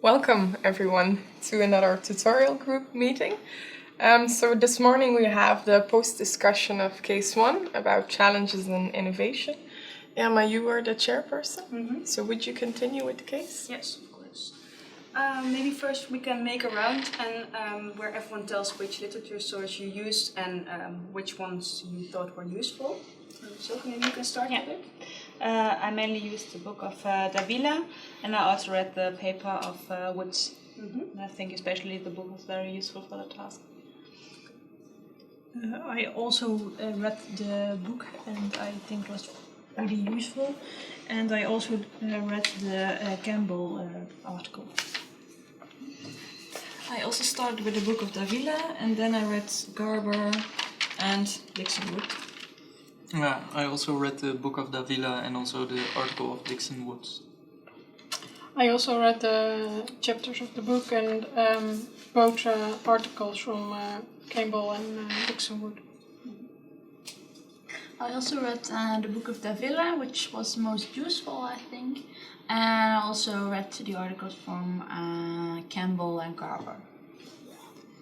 Welcome everyone to another tutorial group meeting. So this morning we have the post-discussion of case 1 about challenges in innovation. Emma, you were the chairperson, So would you continue with the case? Yes, of course. Maybe first we can make a round and where everyone tells which literature source you used and which ones you thought were useful. So maybe you can start with it. I mainly used the book of Davila, and I also read the paper of Woods. And I think especially the book was very useful for the task. I also read the book and I think it was really useful. And I also read the Campbell article. I also started with the book of Davila and then I read Garber and Dixon Wood. Yeah, I also read the book of Davila and also the article of Dixon Woods. I also read the chapters of the book and both articles from Campbell and Dixon Wood. I also read the book of Davila, which was the most useful, I think. And I also read the articles from Campbell and Garber.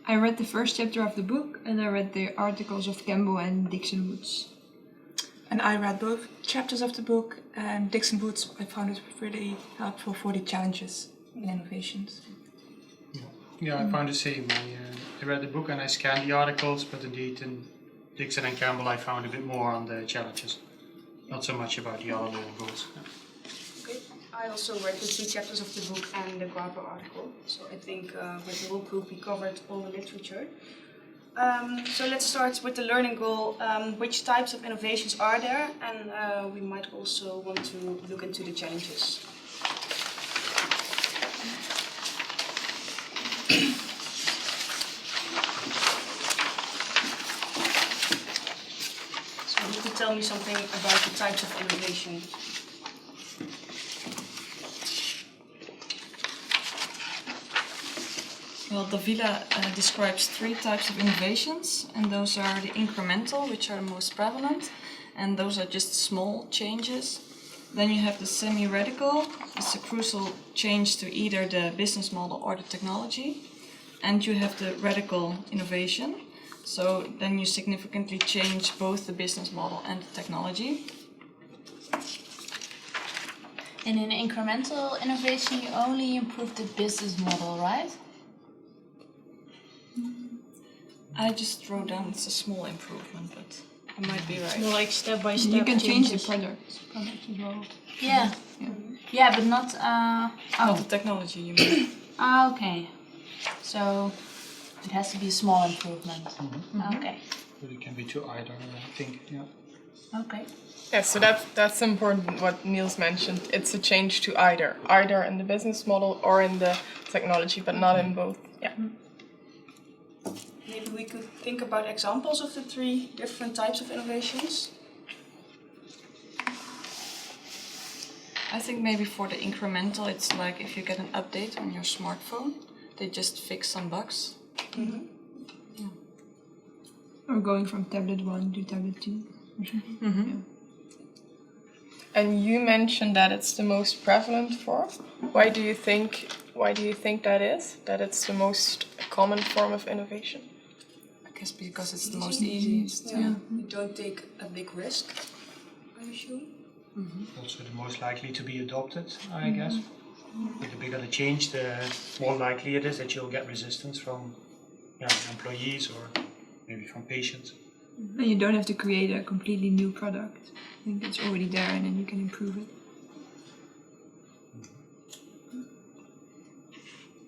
I read the first chapter of the book and I read the articles of Campbell and Dixon Woods. And I read both chapters of the book, and Dixon Woods I found it really helpful for the challenges in innovations. Yeah, I found the same. I read the book and I scanned the articles, but indeed in Dixon and Campbell I found a bit more on the challenges. Not so much about the other little books. Okay. I also read the 2 chapters of the book and the Garber article. So I think with the whole group we covered all the literature. So let's start with the learning goal. Which types of innovations are there? And we might also want to look into the challenges. So you could tell me something about the types of innovation. Well, Davila describes 3 types of innovations, and those are the incremental, which are the most prevalent, and those are just small changes. Then you have the semi-radical, it's a crucial change to either the business model or the technology. And you have the radical innovation, so then you significantly change both the business model and the technology. And in incremental innovation, you only improve the business model, right? I just wrote down it's a small improvement, but I might be right. More like step by step. You can change the product. Yeah. Yeah, but not... Not the technology, you mean? Okay. So it has to be a small improvement. Okay. But it can be to either, I think. Yeah. Okay. Yeah, so that's important what Niels mentioned. It's a change to either in the business model or in the technology, but not in both. Yeah. Maybe we could think about examples of the 3 different types of innovations. I think maybe for the incremental, it's like if you get an update on your smartphone, they just fix some bugs. Or going from tablet 1 to tablet 2 or something. And you mentioned that it's the most prevalent form. Why do you think that is? That it's the most common form of innovation? I guess because it's the most easiest. Yeah. You don't take a big risk, I assume. Also the most likely to be adopted, I guess. But the bigger the change, the more likely it is that you'll get resistance from employees or maybe from patients. And you don't have to create a completely new product. I think it's already there and then you can improve it.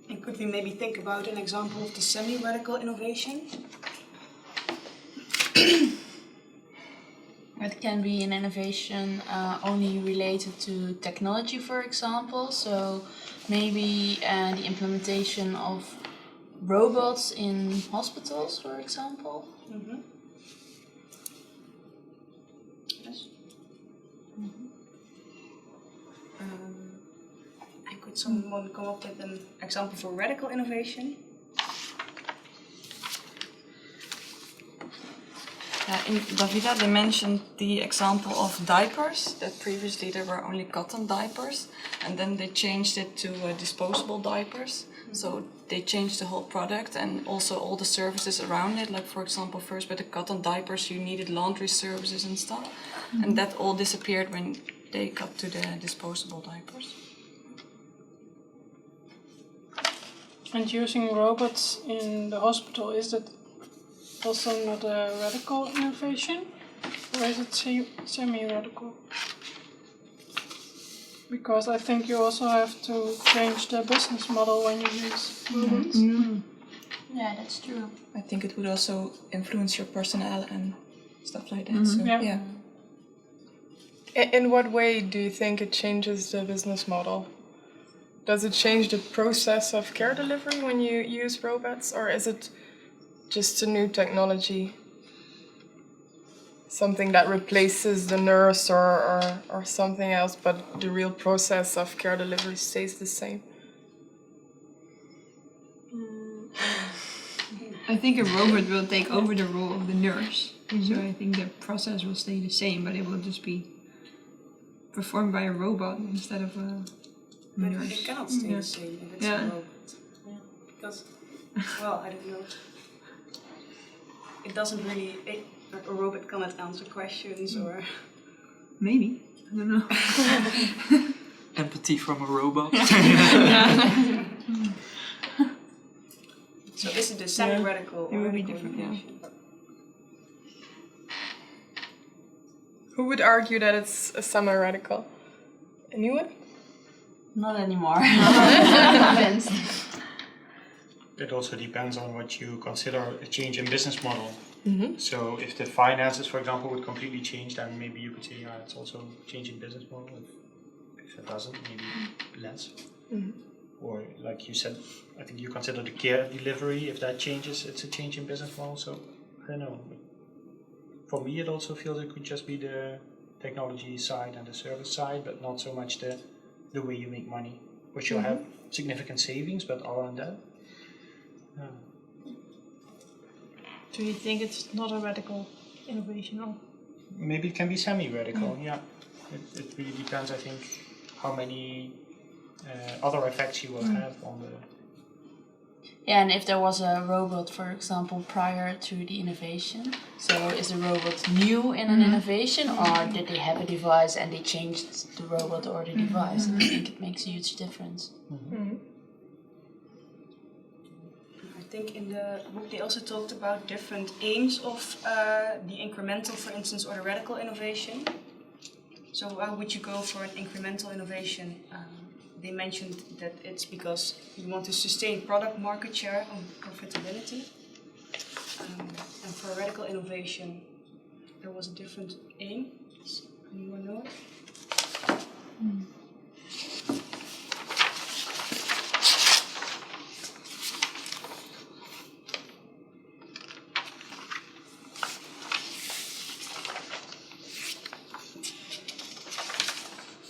And could we maybe think about an example of the semi-radical innovation? It can be an innovation only related to technology, for example. So maybe the implementation of robots in hospitals, for example. And could someone come up with an example for radical innovation? In Davida, they mentioned the example of diapers, that previously there were only cotton diapers, and then they changed it to disposable diapers. So they changed the whole product and also all the services around it. Like, for example, first with the cotton diapers, you needed laundry services and stuff. And that all disappeared when they got to the disposable diapers. And using robots in the hospital, is that also not a radical innovation? Or is it semi-radical? Because I think you also have to change the business model when you use robots. Yeah, that's true. I think it would also influence your personnel and stuff like that. So Yeah. yeah. In what way do you think it changes the business model? Does it change the process of care delivery when you use robots, or is it just a new technology? Something that replaces the nurse or something else, but the real process of care delivery stays the same? I think a robot will take over the role of the nurse. So I think the process will stay the same, but it will just be performed by a robot instead of a But nurse. it cannot stay the same if it's Yeah. a robot. Because, well, I don't know. It doesn't really. A robot cannot answer questions or. Maybe. I don't know. Empathy from a robot. So is it a semi-radical It or will be radical different, yeah. innovation? Who would argue that it's a semi-radical? Anyone? Not anymore. Not convinced. It also depends on what you consider a change in business model. So if the finances, for example, would completely change, then maybe you could say, yeah, it's also a change in business model. If it doesn't, maybe less. Or like you said, I think you consider the care delivery, if that changes, it's a change in business model. So I don't know. For me, it also feels it could just be the technology side and the service side, but not so much the way you make money, which you'll have significant savings, but other than that, Do you think it's not a radical innovation? Or? maybe it can be semi-radical, yeah. It really depends, I think, how many other effects you will have on the... Yeah, and if there was a robot, for example, prior to the innovation, so is the robot new in an innovation, or did they have a device and they changed the robot or the device? And I think it makes a huge difference. I think in the book they also talked about different aims of the incremental, for instance, or the radical innovation. So how would you go for an incremental innovation? They mentioned that it's because you want to sustain product market share and profitability. And for radical innovation, there was a different aim. Anyone know it?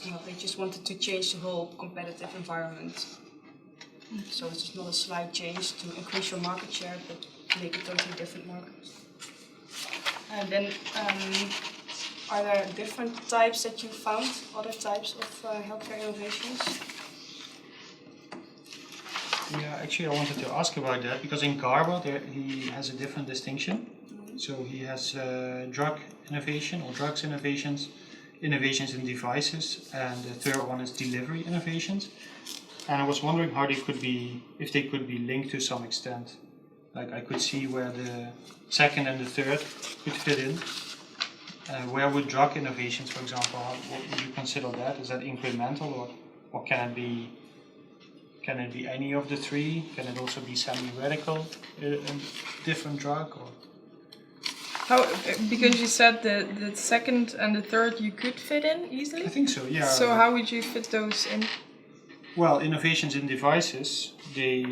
Well, they just wanted to change the whole competitive environment. So it's just not a slight change to increase your market share, but make a totally different market. And then, are there different types that you found, other types of healthcare innovations? Yeah, actually I wanted to ask about that, because in Garbo he has a different distinction. So he has drug innovation or drugs innovations, innovations in devices, and the third one is delivery innovations. And I was wondering how they could be, if they could be linked to some extent. Like I could see where the second and the third could fit in. Where would drug innovations, for example, what would you consider that? Is that incremental, or can it be any of the three? Can it also be semi-radical, a different drug? Or? How? Because you said the second and the third you could fit in easily. I think so, yeah. So how would you fit those in? Well, innovations in devices, they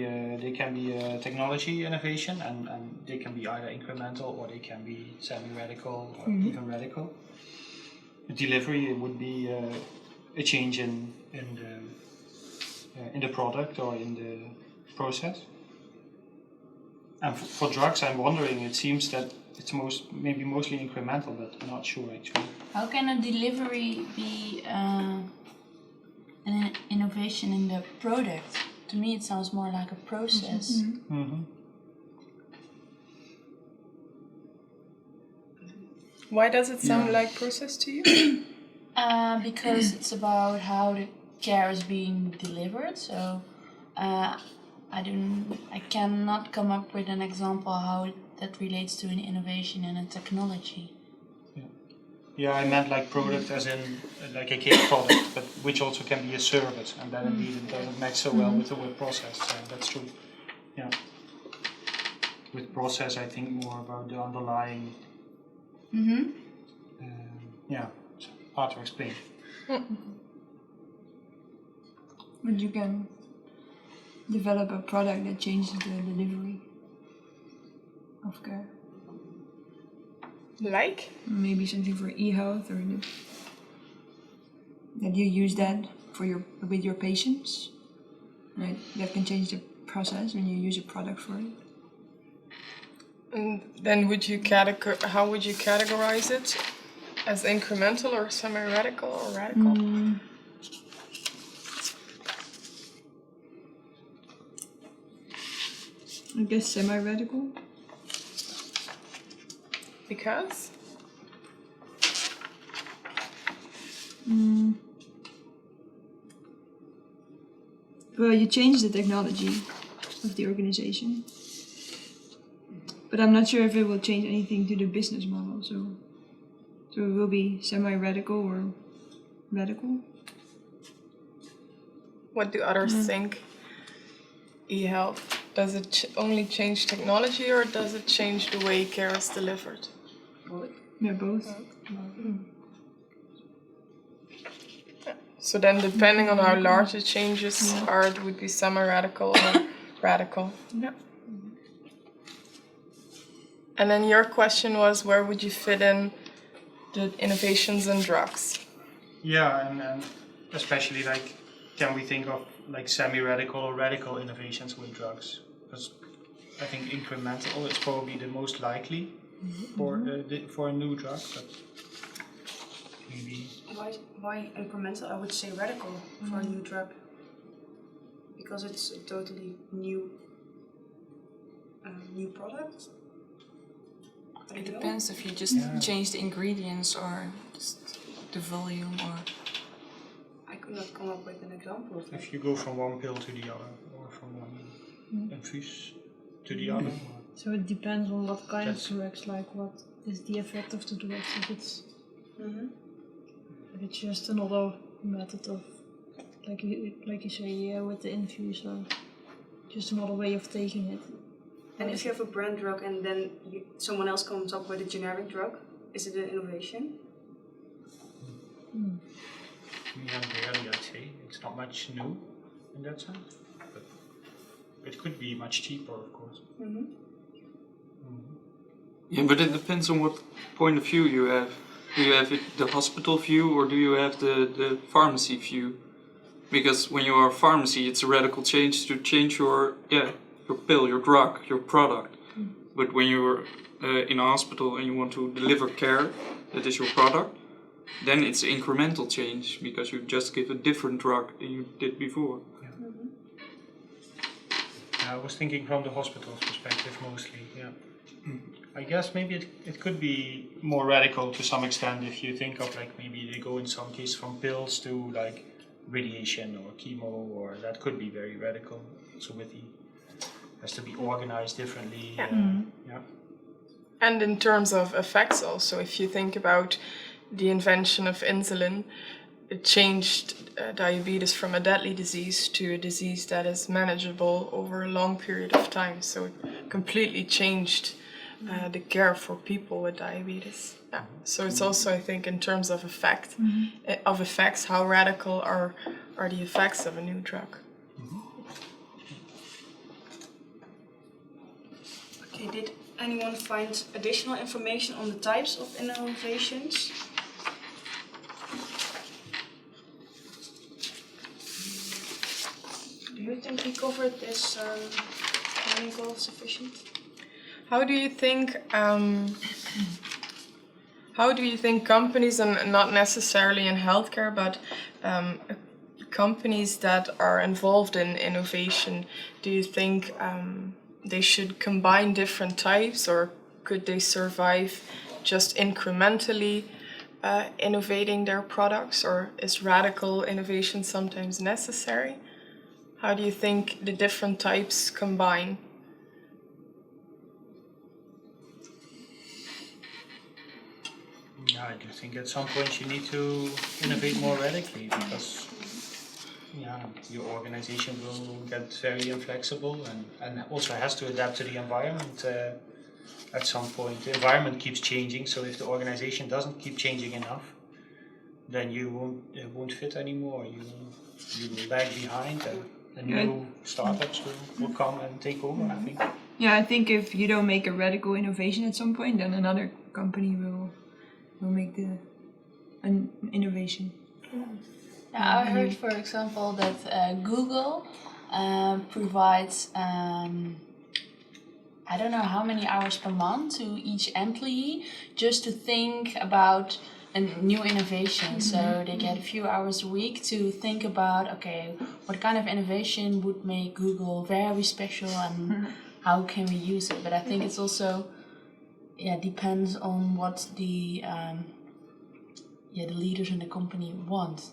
can be a technology innovation, and they can be either incremental or they can be semi-radical or even radical. Delivery would be a change in the product or in the process. And for drugs, I'm wondering, it seems that it's maybe mostly incremental, but I'm not sure actually. How can a delivery be an innovation in the product? To me, it sounds more like a process. Mm-hmm. Why does it sound like process to you? Because it's about how the care is being delivered. So I cannot come up with an example how that relates to an innovation in a technology. Yeah, I meant like product as in like a cake product, but which also can be a service, and then indeed it doesn't match so well with the word process. That's true. Yeah. With process, I think more about the underlying. Yeah, it's hard to explain. But you can develop a product that changes the delivery of care. Like? Maybe something for e-health, or that you use that with your patients. Right? That can change the process when you use a product for it. And then how would you categorize it? As incremental or semi-radical or radical? I guess semi-radical. Because? Well, you change the technology of the organization. But I'm not sure if it will change anything to the business model, so it will be semi-radical or radical. What do others think? E-health, does it only change technology or does it change the way care is delivered? Yeah, both. So then depending on how large the changes are, it would be semi-radical or radical. Yeah. And then your question was, where would you fit in the innovations in drugs? Yeah, and especially like, can we think of like semi-radical or radical innovations with drugs? Because I think incremental is probably the most likely for a new drug, but maybe. Why incremental? I would say radical for a new drug, because it's a totally new product. It depends if you just change the ingredients or just the volume, or. I could not come up with an example of that. If you go from one pill to the other, or from one infuse to the other. So it depends on what kind of drugs, like what is the effect of the drugs. If it's just another method of, like you say, with the infuse, or just another way of taking it. And if you have a brand drug and then someone else comes up with a generic drug, is it an innovation? Yeah, barely, I'd say. It's not much new in that sense. But it could be much cheaper, of course. Yeah, but it depends on what point of view you have. Do you have the hospital view or do you have the pharmacy view? Because when you are a pharmacy, it's a radical change to change your pill, your drug, your product. But when you're in a hospital and you want to deliver care, that is your product, then it's incremental change because you just give a different drug than you did before. I was thinking from the hospital's perspective mostly, I guess maybe it could be more radical to some extent if you think of like maybe they go in some cases from pills to like radiation or chemo, or that could be very radical. So with has to be organized differently. And in terms of effects also, if you think about the invention of insulin, it changed diabetes from a deadly disease to a disease that is manageable over a long period of time. So it completely changed the care for people with diabetes. So it's also, I think, in terms of effects, how radical are the effects of a new drug. Okay, did anyone find additional information on the types of innovations? Do you think we covered this learning goal sufficient? How do you think companies, and not necessarily in healthcare, but companies that are involved in innovation, do you think they should combine different types, or could they survive just incrementally innovating their products, or is radical innovation sometimes necessary? How do you think the different types combine? Yeah, I do think at some point you need to innovate more radically, because your organization will get very inflexible and also has to adapt to the environment at some point. The environment keeps changing, so if the organization doesn't keep changing enough, then it won't fit anymore. You will lag behind, and new startups will come and take over, I think. Yeah, I think if you don't make a radical innovation at some point, then another company will make an innovation. Yeah, I heard, for example, that Google provides I don't know how many hours per month to each employee just to think about a new innovation. So they get a few hours a week to think about, okay, what kind of innovation would make Google very special and how can we use it? But I think it's also depends on what the leaders in the company want.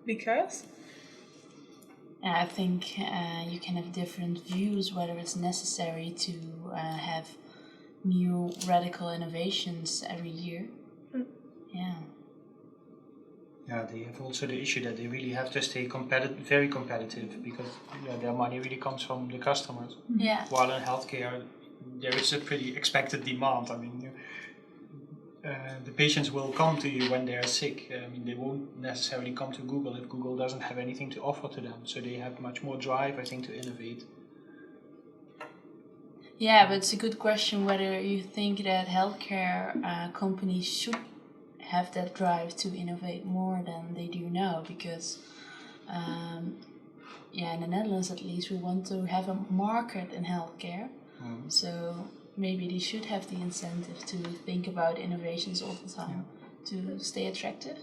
Because? I think you can have different views whether it's necessary to have new radical innovations every year. Yeah. Yeah, they have also the issue that they really have to stay very competitive, because their money really comes from the customers. Yeah. While in healthcare, there is a pretty expected demand. I mean, the patients will come to you when they are sick. I mean, they won't necessarily come to Google if Google doesn't have anything to offer to them. So they have much more drive, I think, to innovate. Yeah, but it's a good question whether you think that healthcare companies should have that drive to innovate more than they do now, because in the Netherlands at least we want to have a market in healthcare. So maybe they should have the incentive to think about innovations all the time to stay attractive.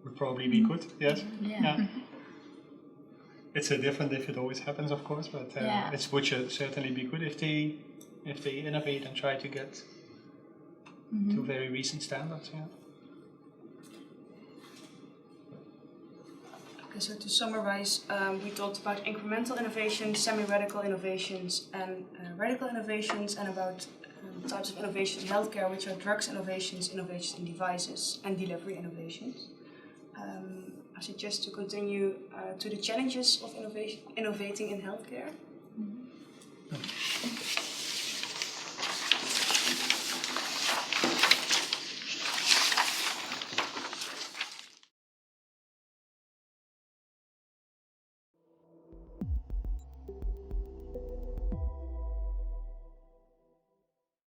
Would probably be good, yes. Yeah. It's different if it always happens, of course, but it would certainly be good if they innovate and try to get to very recent standards. Yeah. Okay, so to summarize, we talked about incremental innovations, semi-radical innovations, and radical innovations, and about types of innovation in healthcare, which are drugs innovations, innovations in devices, and delivery innovations. I suggest to continue to the challenges of innovating in healthcare.